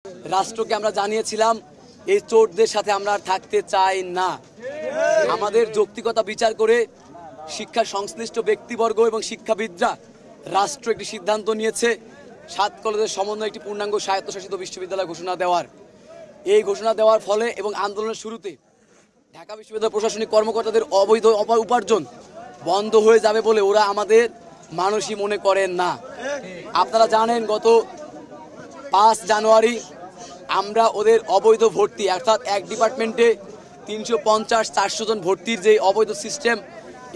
রাষ্ট্রকে আমরা জানিয়েছিলাম এই চোরদের সাথে আমরা আর থাকতে চাই না। আমাদের যৌক্তিকতা বিচার করে শিক্ষা সংশ্লিষ্ট ব্যক্তিবর্গ এবং শিক্ষাবিদরা রাষ্ট্র একটি সিদ্ধান্ত নিয়েছে 7 কলেজের সমন্বয়ে একটি পূর্ণাঙ্গ স্বায়ত্তশাসিত বিশ্ববিদ্যালয় ঘোষণা দেওয়ার। এই ঘোষণা দেওয়ার ফলে এবং আন্দোলনের শুরুতে ঢাকা বিশ্ববিদ্যালয় প্রশাসনিক কর্মকর্তাদের অবৈধ উপার্জন বন্ধ হয়ে যাবে বলে ওরা আমাদের মানুষই মনে করেন না। আপনারা জানেন গত 5 জানুয়ারি আমরা ওদের অবৈধ ভর্তি অর্থাৎ এক ডিপার্টমেন্টে 350-400 জন ভর্তির যে অবৈধ সিস্টেম,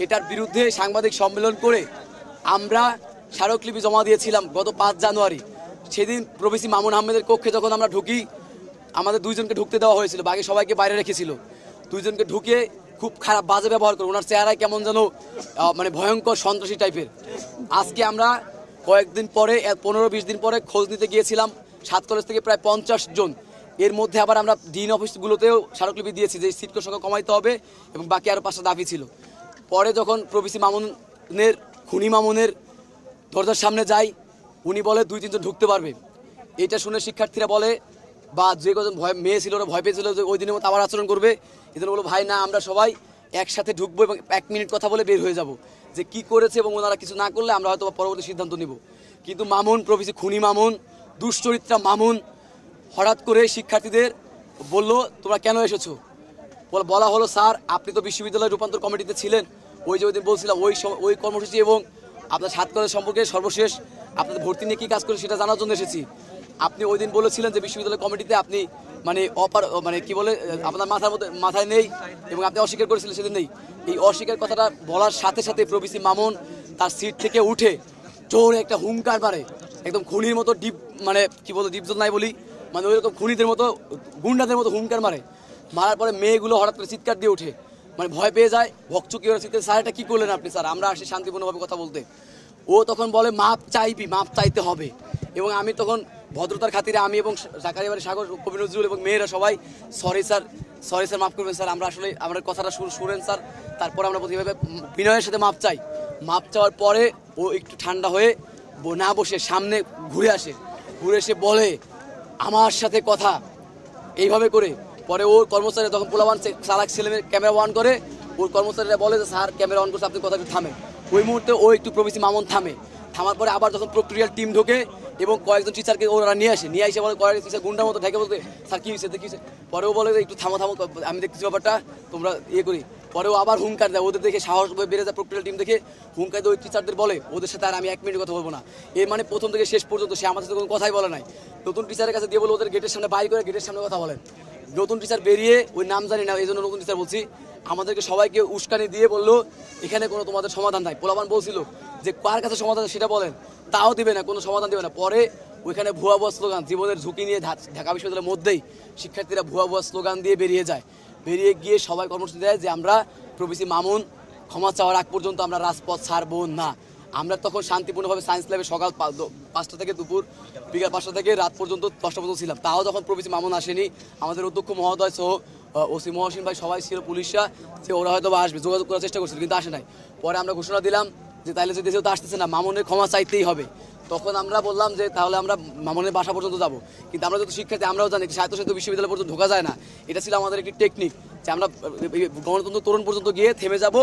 এটার বিরুদ্ধে সাংবাদিক সম্মেলন করে আমরা স্মারকলিপি জমা দিয়েছিলাম গত 5 জানুয়ারি। সেদিন প্রফেসর মামুন আহমেদের কক্ষে যখন আমরা ঢুকি, আমাদের 2 জনকে ঢুকতে দেওয়া হয়েছিল, বাকি সবাইকে বাইরে রেখেছিল। 2 জনকে ঢুকে খুব খারাপ বাজে ব্যবহার করে, ওনার চেহারায় কেমন যেন মানে ভয়ঙ্কর সন্ত্রাসী টাইপের। আজকে আমরা কয়েকদিন পরে 15-20 দিন পরে খোঁজ নিতে গিয়েছিলাম 7 কলেজ থেকে প্রায় 50 জন। এর মধ্যে আবার আমরা ডিন অফিসগুলোতেও স্মারকলিপি দিয়েছি যে সিট সংখ্যা কমাইতে হবে এবং বাকি আরও 5টা দাবি ছিল। পরে যখন প্রফেসর মামুনের খুনি মামুনের দরজার সামনে যাই, উনি বলে 2-3 জন ঢুকতে পারবে। এটা শুনে শিক্ষার্থীরা বলে বা যে কজন মেয়ে ছিল ওরা ভয় পেয়েছিল যে ওই দিনের মতো আবার আচরণ করবে। এই জন্য বলো ভাই না, আমরা সবাই একসাথে ঢুকবো এবং 1 মিনিট কথা বলে বের হয়ে যাব যে কি করেছে এবং ওনারা কিছু না করলে আমরা হয়তো পরবর্তী সিদ্ধান্ত নিব। কিন্তু মামুন, প্রফেসর খুনি মামুন, দুশ্চরিত্রা মামুন হঠাৎ করে শিক্ষার্থীদের বললো তোমরা কেন এসেছো। বলা হলো স্যার আপনি তো বিশ্ববিদ্যালয় রূপান্তর কমিটিতে ছিলেন, ওই যে ওই দিন বলছিলাম ওই কর্মসূচি এবং আপনার 7 কলেজ সম্পর্কে সর্বশেষ আপনাদের ভর্তি নিয়ে কী কাজ করে সেটা জানার জন্য এসেছি। আপনি ওই দিন বলেছিলেন যে বিশ্ববিদ্যালয় কমিটিতে আপনি মানে কি বলে আপনার মাথায় নেই এবং আপনি অস্বীকার করেছিলেন সেদিন নেই। এই অস্বীকার কথাটা বলার সাথে সাথে প্রফেসর মামুন তার সিট থেকে উঠে জোরে একটা হুঙ্কার মারে, একদম খুনির মতো মানে কি বলতো ডিপজল নাই বলি, মানে ওইরকম খুনিদের মতো গুন্ডাদের মতো হুঙ্কার মারার পরে মেয়েগুলো হঠাৎ করে চিৎকার দিয়ে ওঠে, মানে ভয় পেয়ে যায়, ভকচুকি ওরা চিৎকার, স্যার এটা কী করলেন আপনি, স্যার আমরা আসি শান্তিপূর্ণভাবে কথা বলতে। ও তখন বলে মাপ চাইতে হবে। এবং আমি তখন ভদ্রতার খাতিরে আমি এবং জাকারিয়া বাড়ি সাগর, কবি নজরুল এবং মেয়েরা সবাই সরি স্যার মাফ করবেন স্যার, আমরা আসলে আমাদের কথাটা শুনেন স্যার। তারপর আমরা প্রতিভাবে বিনয়ের সাথে মাপ চাওয়ার পরে ও একটু ঠান্ডা হয়ে না বসে সামনে ঘুরে এসে বলে আমার সাথে কথা এইভাবে করে। পরে ওর কর্মচারী তখন পোলাবান চালাক ছেলেমেয়ে ক্যামেরা অন করে, ওর কর্মচারীরা বলে যে স্যার ক্যামেরা অন করছে, আপনি কথা একটু থামেন। ওই মুহূর্তে ও একটু প্রফেসর মামুন থামার পরে আবার যখন প্রক্টোরিয়াল টিম ঢোকে এবং কয়েকজন টিচারকে ওরা নিয়ে এসে বলে কয়েক টিচার গুন্ডার মতো ঢেকে বলতে স্যার কী হয়েছে। পরেও বলে একটু থামো আমি দেখতেছি ব্যাপারটা, তোমরা করি। পরেও আবার হুঙ্কার দেয়, ওদের দেখে সাহস বেড়ে যায়, প্রক্টোরিয়াল টিম দেখে হুঙ্কার দিয়ে ওই টিচারদের বলে ওদের সাথে আর আমি 1 মিনিট কথা বলবো না। এর মানে প্রথম থেকে শেষ পর্যন্ত সে আমাদের সাথে কোনো কথাই বলে নাই। নতুন টিচারের কাছে দিয়ে বলে ওদের গেটের সামনে বাইর করে গেটের সামনে কথা বলেন। নতুন টিচার বেরিয়ে, ওই নাম জানি না এই জন্য নতুন টিচার বলছি, আমাদেরকে সবাইকে উস্কানি দিয়ে বললো এখানে কোনো তোমাদের সমাধান নাই। পোলাবান বলছিল যে কার কাছে সমাধান সেটা বলেন, তাও দিবে না, কোনো সমাধান দেবে না। পরে ওইখানে ভুয়া স্লোগান, জীবনের ঝুঁকি নিয়ে ঢাকা বিশ্ববিদ্যালয়ের মধ্যেই শিক্ষার্থীরা ভুয়া স্লোগান দিয়ে বেরিয়ে গিয়ে সবাই কর্মসূচি দেয় যে আমরা প্রফেসর মামুন ক্ষমা চাওয়ার আগ পর্যন্ত আমরা রাজপথ ছাড়বো না। আমরা তখন শান্তিপূর্ণভাবে সায়েন্স ল্যাবে সকাল 5টা থেকে বিকাল 5টা থেকে রাত পর্যন্ত 10টা পর্যন্ত ছিলাম। তাও যখন প্রফেসর মামুন আসেনি, আমাদের অধ্যক্ষ মহোদয় সহ ওসি মহসিন ভাই সবাই ছিল, পুলিশরা, যে ওরা হয়তো আসবে, যোগাযোগ করার চেষ্টা করছিল কিন্তু আসে নাই। পরে আমরা ঘোষণা দিলাম যে তাহলে যদি দেশেও তো আসতেছে না, মামুনের ক্ষমা চাইতেই হবে। তখন আমরা বললাম যে তাহলে আমরা মামুনের বাসা পর্যন্ত যাব। কিন্তু আমরা যেহেতু শিক্ষার্থী, আমরাও জানি স্বায়ত্তশাসিত বিশ্ববিদ্যালয় পর্যন্ত ঢোকা যায় না। এটা ছিল আমাদের একটি টেকনিক যে আমরা গণতন্ত্র তরুণ পর্যন্ত গিয়ে থেমে যাব,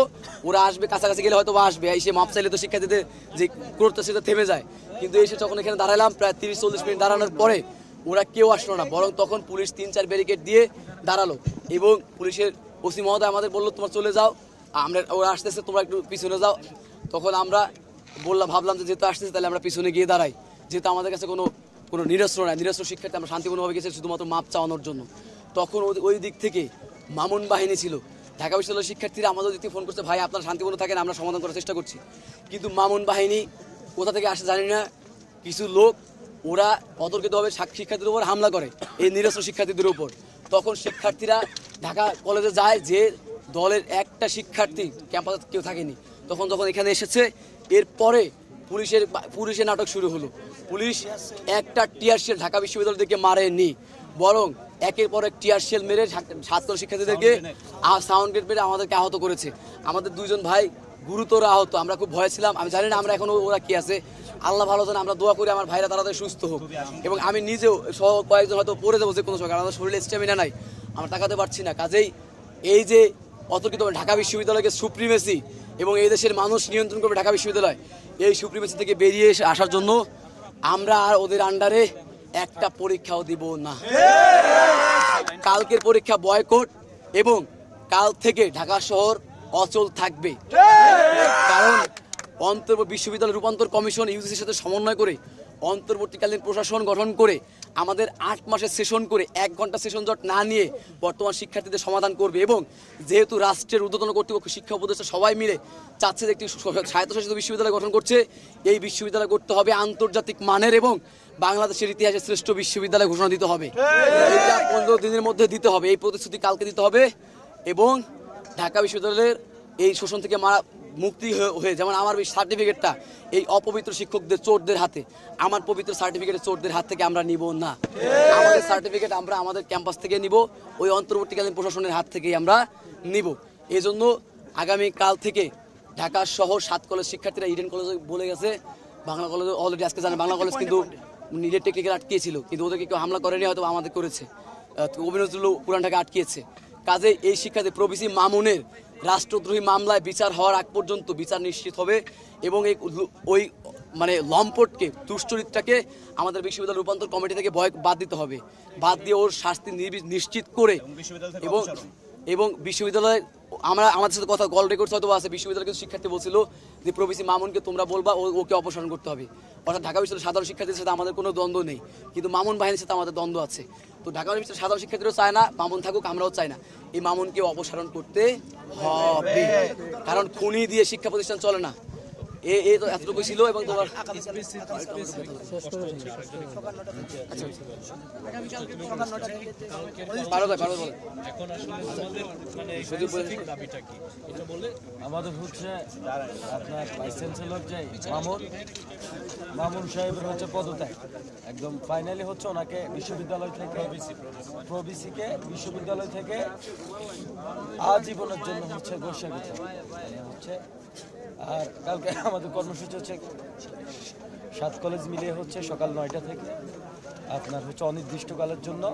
ওরা আসবে, কাছাকাছি গেলে হয়তো আসবে, এসে মাপ চাইলে তো শিক্ষার্থীদের যে করতে সেটা থেমে যায়। কিন্তু এসে যখন এখানে দাঁড়ালাম প্রায় 30-40 মিনিট দাঁড়ানোর পরে ওরা কেউ আসলো না, বরং তখন পুলিশ 3-4 ব্যারিকেড দিয়ে দাঁড়ালো এবং পুলিশের ওসি মহোদয় আমাদের বললো তোমরা চলে যাও, ওরা আসতেছে তোমরা একটু পিছনে যাও। তখন আমরা ভাবলাম যে যেহেতু আসতেছে তাহলে আমরা পিছনে গিয়ে দাঁড়াই, যেহেতু আমাদের কাছে কোনো নিরস্ত্র নাই, নিরস্ত্র শিক্ষার্থী, আমরা শান্তিপূর্ণভাবে গেছি শুধুমাত্র মাপ চাওয়ানোর জন্য। তখন ওই দিক থেকে মামুন বাহিনী ছিল, ঢাকা বিশ্ববিদ্যালয়ের শিক্ষার্থীরা আমাদের দিক থেকে ফোন করছে ভাই আপনারা শান্তিপূর্ণ থাকেন, আমরা সমাধান করার চেষ্টা করছি। কিন্তু মামুন বাহিনী কোথা থেকে আসে জানি না, কিছু লোক ওরা অতর্কিতভাবে শিক্ষার্থীদের উপর হামলা করে, এই নিরস্ত্র শিক্ষার্থীদের উপর। তখন শিক্ষার্থীরা ঢাকা কলেজে যায়, যে দলের একটা শিক্ষার্থী ক্যাম্পাসে কেউ থাকেনি। তখন এখানে এসেছে, এরপরে পুলিশের নাটক শুরু হলো। পুলিশ একটা টিয়ার শেল ঢাকা বিশ্ববিদ্যালয় থেকে মারেনি, বরং একের পর এক টিয়ার শেল মেরে 7 কলেজ শিক্ষার্থীদেরকে সাউন্ড গ্রেড মেরে আমাদেরকে আহত করেছে। আমাদের 2 জন ভাই গুরুতর আহত, আমরা খুব ভয় ছিলাম। আমি জানি না আমরা এখনো ওরা কি আছে, আল্লাহ ভালো জানে, আমরা দোয়া করি আমার ভাইরা তাড়াতাড়ি সুস্থ হোক। এবং আমি নিজেও সহ কয়েকজন হয়তো পড়ে যাবো যে কোনো সময়, কারণ আমাদের শরীরে স্ট্যামিনা নাই, আমরা তাকাতে পারছি না। কাজেই এই যে অতর্কিত ঢাকা বিশ্ববিদ্যালয়কে সুপ্রিমেসি এবং এই দেশের মানুষ নিয়ন্ত্রণ করবে ঢাকা বিশ্ববিদ্যালয়, এই সুপ্রিমেসি থেকে বেরিয়ে আসার জন্য আমরা আর ওদের আন্ডারে একটা পরীক্ষাও দিব না। কালকের পরীক্ষা বয়কট এবং কাল থেকে ঢাকা শহর অচল থাকবে। কারণ বিশ্ববিদ্যালয় রূপান্তর কমিশন ইউজিসির সাথে সমন্বয় করে অন্তর্বর্তীকালীন প্রশাসন গঠন করে আমাদের 8 মাসের সেশন করে 1 ঘন্টা সেশন জট না নিয়ে বর্তমান শিক্ষার্থীদের সমাধান করবে। এবং যেহেতু রাষ্ট্রের ঊর্ধ্বতন কর্তৃপক্ষ শিক্ষা উপদেষ্টা সবাই মিলে চাচ্ছে যে একটি স্বায়ত্তশাসিত বিশ্ববিদ্যালয় গঠন করছে, এই বিশ্ববিদ্যালয় করতে হবে আন্তর্জাতিক মানের এবং বাংলাদেশের ইতিহাসে শ্রেষ্ঠ বিশ্ববিদ্যালয় ঘোষণা দিতে হবে। এটা 15 দিনের মধ্যে দিতে হবে, এই প্রতিশ্রুতি কালকে দিতে হবে। এবং ঢাকা বিশ্ববিদ্যালয়ের এই শোষণ থেকে মুক্তি হয়ে, যেমন আমার সার্টিফিকেটটা এই অপবিত্র শিক্ষকদের চোরদের হাতে, আমার পবিত্র সার্টিফিকেটের চোরদের হাত থেকে আমরা নিব না। আমাদের সার্টিফিকেট আমরা আমাদের ক্যাম্পাস থেকে নিব, ওই অন্তর্বর্তীকালীন প্রশাসনের হাত থেকেই আমরা নিব। এই জন্য আগামী কাল থেকে ঢাকা শহর 7 কলেজ শিক্ষার্থীরা ইডেন কলেজে বলে গেছে, বাংলা কলেজ অলরেডি আজকে জানে, বাংলা কলেজ কিন্তু নিজের টেকনিক্যাল আটকিয়েছিল, কিন্তু ওদেরকে কেউ হামলা করেনি, হয়তো আমাদের করেছে, অভিনজরুল পুরান ঢাকা আটকিয়েছে। কাজে এই শিক্ষার্থী প্রবিসি মামুনের রাষ্ট্রদ্রোহী মামলায় বিচার হওয়ার আগ পর্যন্ত বিচার নিশ্চিত হবে। এবং ওই লম্পটকে, দুশ্চরিত্রটাকে আমাদের বিশ্ববিদ্যালয় রূপান্তর কমিটি থেকে বাদ দিতে হবে, বাদ দিয়ে ওর শাস্তি নিশ্চিত করে এবং বিশ্ববিদ্যালয়ে আমাদের সাথে কথা কল রেকর্ড হয়তো আছে, বিশ্ববিদ্যালয় কিছু শিক্ষার্থী বলছিল যে প্রবিসি মামুনকে তোমরা বলবা ওকে অপসারণ করতে হবে। অর্থাৎ ঢাকা বিশ্ববিদ্যালয়ের সাধারণ শিক্ষার্থীদের সাথে আমাদের কোনো দ্বন্দ্ব নেই, কিন্তু মামুন বাহিনীর সাথে আমাদের দ্বন্দ্ব আছে। তো ঢাকা বিশ্ববিদ্যালয়ের সাধারণ শিক্ষার্থীরাও চায় না মামুন থাকুক, আমরাও চাই না। এই মামুনকে অপসারণ করতে হবে, কারণ খুনি দিয়ে শিক্ষা প্রতিষ্ঠান চলে না। এই তো এতটুকু ছিল। এবং তোমার আমাদের হচ্ছে আপনার ভাইস চ্যান্সেলর যে মামুন সাহেবের হচ্ছে পদত্যাগ একদম ফাইনালি হচ্ছে, ওনাকে বিশ্ববিদ্যালয় থেকে প্রবিসিকে বিশ্ববিদ্যালয় থেকে আজীবনের জন্য হচ্ছে ঘোষণা হচ্ছে। আর কালকে আমাদের কর্মসূচি হচ্ছে 7 কলেজ মিলিয়ে হচ্ছে সকাল 9টা থেকে আপনার হচ্ছে অনির্দিষ্টকালের জন্য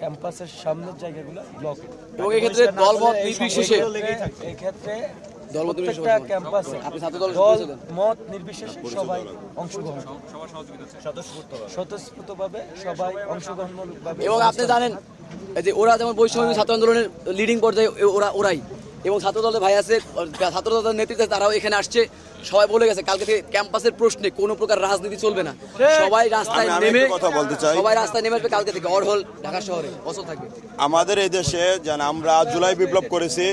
ক্যাম্পাসের সামনের জায়গাগুলো ব্লক। এবং এই ক্ষেত্রে দলমত নির্বিশেষে এই ক্ষেত্রে প্রত্যেকটা ক্যাম্পাসে দলমত নির্বিশেষে সবাই অংশগ্রহণ, স্বতঃস্ফূর্তভাবে সবাই অংশগ্রহণ। এবং আপনি জানেন যে ওরা যেমন বৈষম্য ছাত্র আন্দোলনের লিডিং পর্যায়ে ওরাই, এবং ছাত্রদলের ভাই আছে, ছাত্রদলের নেতৃত্বে তারাও এখানে আসছে, সবাই বলে গেছে কালকে থেকে ক্যাম্পাসের প্রশ্নে কোনো প্রকার রাজনীতি চলবে না, সবাই রাস্তায় নেমে আসবে কালকে থেকে অরহল ঢাকা শহরে অচল থাকবে। আমাদের এই দেশে যেন আমরা জুলাই বিপ্লব করেছি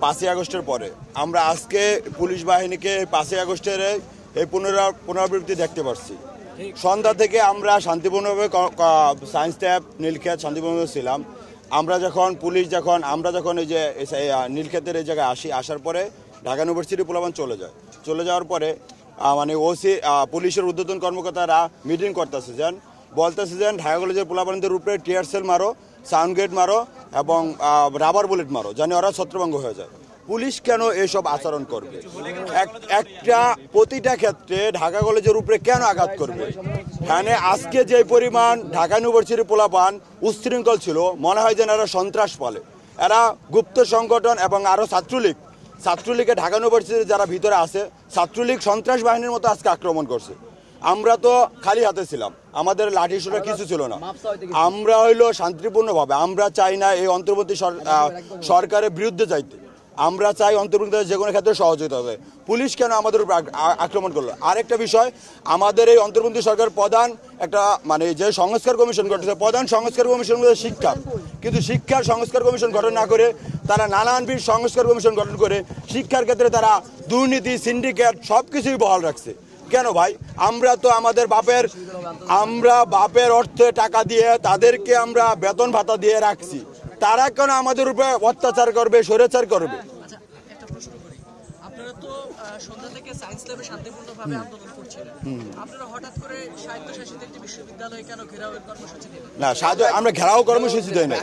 5ই আগস্টের পরে, আমরা আজকে পুলিশ বাহিনীকে 5ই আগস্টের এই পুনরাবৃত্তি দেখতে পাচ্ছি। সন্ধ্যা থেকে আমরা শান্তিপূর্ণভাবে সায়েন্স ট্যাব নীলক্ষেত শান্তিপূর্ণভাবে ছিলাম। আমরা যখন আমরা যখন এই যে নীলক্ষেতের এই জায়গায় আসার পরে ঢাকা ইউনিভার্সিটি পোলাপান চলে যাওয়ার পরে ওসি পুলিশের ঊর্ধ্বতন কর্মকর্তারা মিটিং বলতেছে যে ঢাকা কলেজের পোলাপানদের উপরে টিয়ার সেল মারো, সাউন্ড গেট মারো এবং রাবার বুলেট মারো, জানি ওরা ছত্রভঙ্গ হয়ে যায়। পুলিশ কেন এসব আচরণ করবে? প্রতিটা ক্ষেত্রে ঢাকা কলেজের উপরে কেন আঘাত করবে? হ্যাঁ, আজকে যে পরিমাণ ঢাকা ইউনিভার্সিটির পোলাপান উচ্ছৃঙ্খল ছিল, মনে হয় যেন এরা সন্ত্রাস বলে, এরা গুপ্ত সংগঠন এবং আরও ছাত্রলীগে ঢাকা ইউনিভার্সিটির যারা ভিতরে আছে, ছাত্রলীগ সন্ত্রাস বাহিনীর মতো আজকে আক্রমণ করছে। আমরা তো খালি হাতে ছিলাম, আমাদের লাঠি সোটা কিছু ছিল না, আমরা হইলো শান্তিপূর্ণভাবে, আমরা চাই না এই অন্তর্বর্তী সরকারের বিরুদ্ধে যাইতে, আমরা চাই অন্তর্বর্তী যে কোনো ক্ষেত্রে সহযোগিতা হবে। পুলিশ কেন আমাদের উপর আক্রমণ করলো? আরেকটা বিষয়, আমাদের এই অন্তর্বর্তী সরকার প্রধান একটা যে সংস্কার কমিশন গঠন, প্রধান সংস্কার কমিশন শিক্ষা, কিন্তু শিক্ষার সংস্কার কমিশন গঠন না করে তারা নানানবিধ সংস্কার কমিশন গঠন করে শিক্ষার ক্ষেত্রে তারা দুর্নীতি, সিন্ডিকেট সব কিছুই বহাল রাখছে। কেন ভাই? আমরা তো আমাদের বাপের অর্থে টাকা দিয়ে তাদেরকে আমরা বেতন ভাতা দিয়ে রাখছি, তারা কেন আমাদের উপরে অত্যাচার করবে, স্বৈরাচার করবে? আপনারা তো সন্ধ্যা থেকে সায়েন্স ল্যাবে শান্তিপূর্ণভাবে আন্দোলন করছিলেন, আপনারা হঠাৎ করে স্বায়ত্তশাসিত একটি বিশ্ববিদ্যালয়ে কেন ঘেরাওয়ের কর্মসূচি দিলেন? না, আমরা ঘেরাও কর্মসূচি দেই না,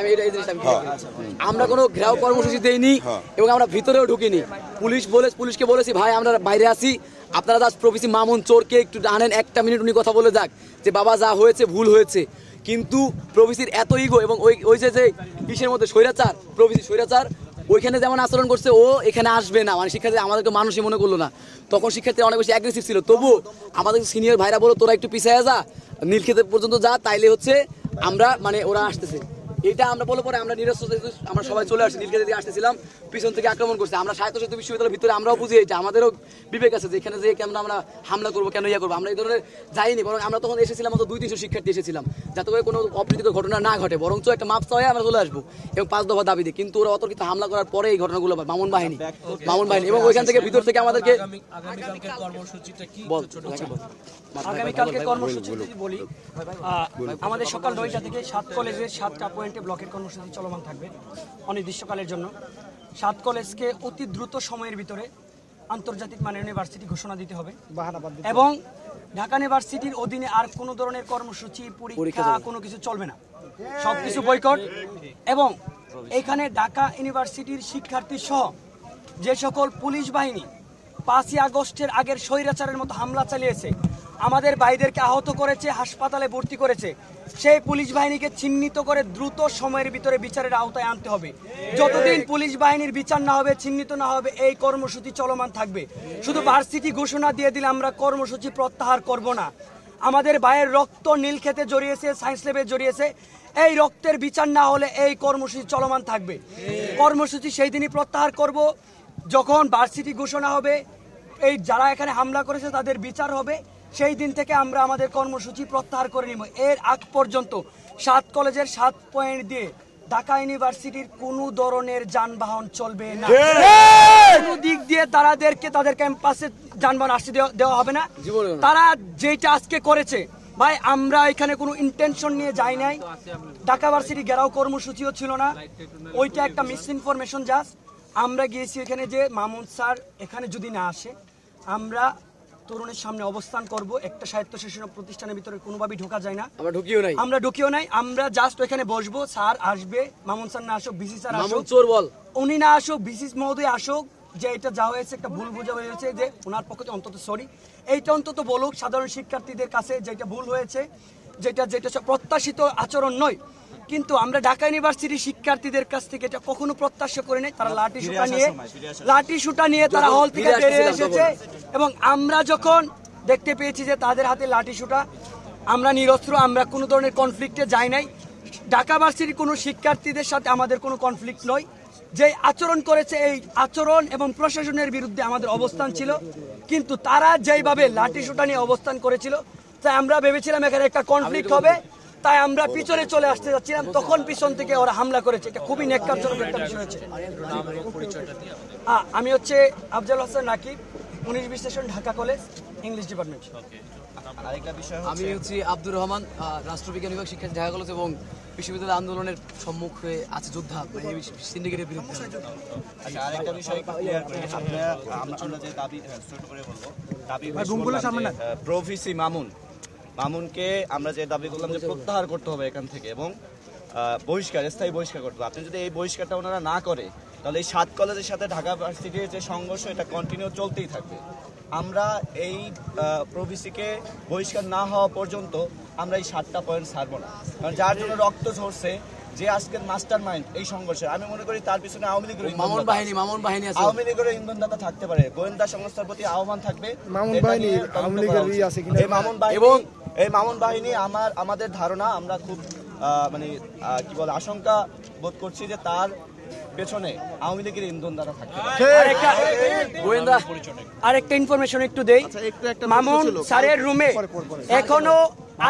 আমরা কোনো ঘেরাও কর্মসূচি দেইনি এবং আমরা ভিতরেও ঢুকিনি। পুলিশকে বলেছি ভাই আমরা বাইরে আছি, আপনারা জাস্ট প্রফেসি মামুন চোরকে একটু আনেন, একটা মিনিট উনি কথা বলে যাক যে বাবা যা হয়েছে ভুল হয়েছে। কিন্তু প্রফেসির এত ইগো এবং ওই যে কিসের মধ্যে স্বৈরাচার, প্রফেসি স্বৈরাচার ওইখানে যেমন আচরণ করছে, ও এখানে আসবে না, মানে শিক্ষার্থী আমাদেরকে মানুষই মনে করলো না। তখন শিক্ষার্থী অনেক বেশি অ্যাগ্রেসিভ ছিল, তবু আমাদের সিনিয়র ভাইরা বলো তোরা একটু পিছিয়ে যা, নীলক্ষেত পর্যন্ত যা, তাইলে হচ্ছে আমরা মানে ওরা আসতেছে। এটা আমরা বলে পরে আমরা নিরস্ত, আমরা সবাই চলে আসছি, নীলক্ষেতের দিকে আসতেছিলাম, পিছন থেকে আক্রমণ করছে। আমরা স্বায়ত্তশাসিত বিশ্ববিদ্যালয়ের ভিতরে আমরাও বুঝি এটা, আমাদেরও বিবেক আছে যে এখানে যে কেন আমরা হামলা করবো, কেন ইয়া করবো, আমরা এই ধরনের যাইনি। বরং আমরা তখন এসেছিলাম মাত্র 200-300 শিক্ষার্থী এসেছিলাম, যাতে করে কোনো অপ্রীতিকর ঘটনা না ঘটে, বরঞ্চ একটা মাপ চাওয়া আমরা চলে আসবো এবং 5 দফা দাবি দিই। কিন্তু ওরা অতর্কিত হামলা করার পরে এই ঘটনাগুলো মামুন বাহিনী এবং ওইখান থেকে ভিতর থেকে আমাদেরকে আগামীকালকের কর্মসূচিটা কি? আগামীকালকে কর্মসূচি যদি বলি, আমাদের সকাল 9টা থেকে 7 কলেজের 7টা পয়েন্টে ব্লকের কর্মসূচি চলমান থাকবে অনির্দিষ্টকালের জন্য। 7 কলেজকে অতি দ্রুত সময়ের ভিতরে আন্তর্জাতিক মানের ইউনিভার্সিটি ঘোষণা দিতে হবে এবং ঢাকা ইউনিভার্সিটির অধীনে আর কোনো ধরনের কর্মসূচি, পরীক্ষা কোনো কিছু চলবে না, সবকিছু বয়কট। এবং এখানে ঢাকা ইউনিভার্সিটির শিক্ষার্থী সহ যে সকল পুলিশ বাহিনী 5ই আগস্টের আগের স্বৈরাচারের মতো হামলা চালিয়েছে, আমাদের ভাইদেরকে আহত করেছে, হাসপাতালে ভর্তি করেছে, সেই পুলিশ বাহিনীকে চিহ্নিত করে দ্রুত সময়ের ভিতরে বিচারের আওতায় আনতে হবে। যতদিন পুলিশ বাহিনীর বিচার না হবে, চিহ্নিত না হবে, এই কর্মসূচি চলমান থাকবে। শুধু ভার্সিটি ঘোষণা দিয়ে দিলে আমরা কর্মসূচি প্রত্যাহার করব না। আমাদের ভাইয়ের রক্ত নীলক্ষেতে জড়িয়েছে, সায়েন্স ল্যাবে জড়িয়েছে, এই রক্তের বিচার না হলে এই কর্মসূচি চলমান থাকবে। কর্মসূচি সেই দিনই প্রত্যাহার করব যখন ভার্সিটি ঘোষণা হবে, এই যারা এখানে হামলা করেছে তাদের বিচার হবে, সেই দিন থেকে আমরা আমাদের কর্মসূচি প্রত্যাহার করে নিব। এর আগ পর্যন্ত 7 কলেজের 7 পয়েন্ট দিয়ে ঢাকা ইউনিভার্সিটির কোনো ধরনের যানবাহন চলবে না, কোনো দিক দিয়ে তাদের ক্যাম্পাসে যানবাহন আসতে দেওয়া হবে না। তারা যেটা আজকে করেছে ভাই, আমরা এখানে কোনো ইন্টেনশন নিয়ে যাই নাই, ঢাকা ভার্সিটি ঘেরাও কর্মসূচিও ছিল না, ওইটা একটা মিস ইনফরমেশন। জাস্ট আমরা গিয়েছি এখানে যে মামুন স্যার এখানে যদি না আসে আমরা তরুণের সামনে অবস্থান করব। একটা স্বায়ত্তশাসন প্রতিষ্ঠানের ভিতরে কোনোভাবেই ঢোকা যায় না, আমরা ঢুকিও নাই, আমরা জাস্ট ওখানে বসবো। স্যার আসবে, মামুন স্যার না আসুক, বিসি স্যার আসুক, উনি না আসুক, বিসি মহোদয় আসুক, যে এটা যা হয়েছে একটা ভুল বোঝা হয়েছে, যে ওনার পক্ষে অন্তত সরি, এইটা অন্তত বলুক সাধারণ শিক্ষার্থীদের কাছে, যেটা ভুল হয়েছে, যেটা প্রত্যাশিত আচরণ নয়। কিন্তু আমরা ঢাকা ইউনিভার্সিটির শিক্ষার্থীদের কাছ থেকে এটা কখনো প্রত্যাশা করি নাই। তারা লাঠি সুটা নিয়ে তারা হল থেকে বেরিয়ে এসেছে এবং আমরা যখন দেখতে পেয়েছি যে তাদের হাতে লাঠি সুটা, আমরা নিরস্ত্র, আমরা কোনো ধরনের কনফ্লিক্টে যাই নাই। ঢাকা ভার্সিটির কোনো শিক্ষার্থীদের সাথে আমাদের কোনো কনফ্লিক্ট নয়। যে আচরণ করেছে, এই আচরণ এবং প্রশাসনের বিরুদ্ধে আমাদের অবস্থান ছিল, কিন্তু তারা যেইভাবে লাঠি সুটা নিয়ে অবস্থান করেছিল, তাই আমরা ভেবেছিলাম এখানে একটা কনফ্লিক্ট হবে, তাই আমরা পিছনে চলে আসতে যাচ্ছিলাম, তখন পিছন থেকে ওরা হামলা করেছে। এটা খুবই ন্যাক্কারজনক একটা বিষয় হচ্ছে। আমি হচ্ছে আফজাল হোসেন নাকিব, 19 বিশ্লেষণ, ঢাকা কলেজ, ইংলিশ ডিপার্টমেন্ট। আমি হচ্ছে আব্দুর রহমান, রাষ্ট্রবিজ্ঞান বিভাগ শিক্ষার্থী, ঢাকা কলেজ এবং বিশ্ববিদ্যালয় আন্দোলনের সম্মুখে আছে যোদ্ধা, সিন্ডিকেটের বিরুদ্ধে। আরেকটা বিষয় ক্লিয়ার করি, আমরা যে দাবি ছোট করে বলবো, দাবি প্রফেসি মামুনকে আমরা যে দাবি করলাম যে প্রত্যাহার করতে হবে এখান থেকে এবং স্থায়ী বহিষ্কার করতে হবে। আপনি যদি এই বহিষ্কারটা ওনারা না করে, তাহলে এই 7 কলেজের সাথে ঢাকা ভার্সিটির যে সংঘর্ষ, এটা কন্টিনিউ চলতেই থাকবে। আমরা এই প্রভিসিকে বহিষ্কার না হওয়া পর্যন্ত আমরা এই 7টা পয়েন্ট ছাড়বো না, কারণ যার জন্য রক্ত ঝরছে, যে আজকের মাস্টার মাইন্ড এই সংঘর্ষে, আমি মনে করি তার পিছনে আওয়ামী লীগের ইন্ধনদাতা থাকতে পারে। গোয়েন্দা সংস্থার প্রতি আহ্বান থাকবে, এই মামুন বাহিনী আমাদের ধারণা, আমরা খুব আশঙ্কা বোধ করছি যে তার পেছনে আওয়ামী লীগের ইন্ধন দ্বারা থাকতে পারে। আরেকটা ইনফরমেশন একটু দেই, মামুন স্যারের রুমে এখনো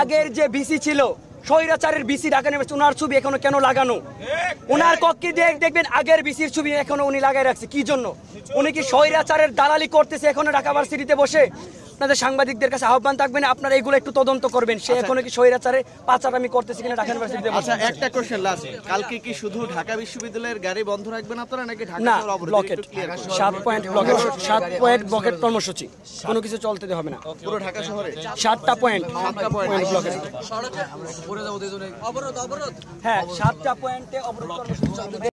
আগের যে বিসি ছিল, স্বৈরাচারের বিসি ঢাকা ইউনিভার্সিটি, ওনার ছবি এখনো কেন লাগানো? ওনার কক্ষে দেখবেন আগের বিসির ছবি এখনো উনি লাগাই রাখছে। কি জন্য? উনি কি স্বৈরাচারের দালালি করতেছে এখনো ঢাকা ভার্সিটিতে বসে? আপনাদের সাংবাদিকদের কাছে আহ্বান থাকবেন, আপনারা এগুলো একটু তদন্ত করবেন, সে এখনো কি স্বৈরাচারে পাচারামি করতেছে কিনা ঢাকা ইউনিভার্সিটিতে। আচ্ছা, একটা কোশ্চেন লাস্ট, কালকে কি শুধু ঢাকা বিশ্ববিদ্যালয়ের গাড়ি বন্ধ রাখবেন আপনারা, নাকি ঢাকা শহর অবরোধ? ব্লকেট 7 পয়েন্ট ব্লকেট কর্মসূচি, কোনো কিছু চলতে দেওয়া হবে না পুরো ঢাকা শহরে। 7টা পয়েন্ট ব্লকেট, হ্যাঁ 7টা পয়েন্টে অবরোধ কর্মসূচি চলতে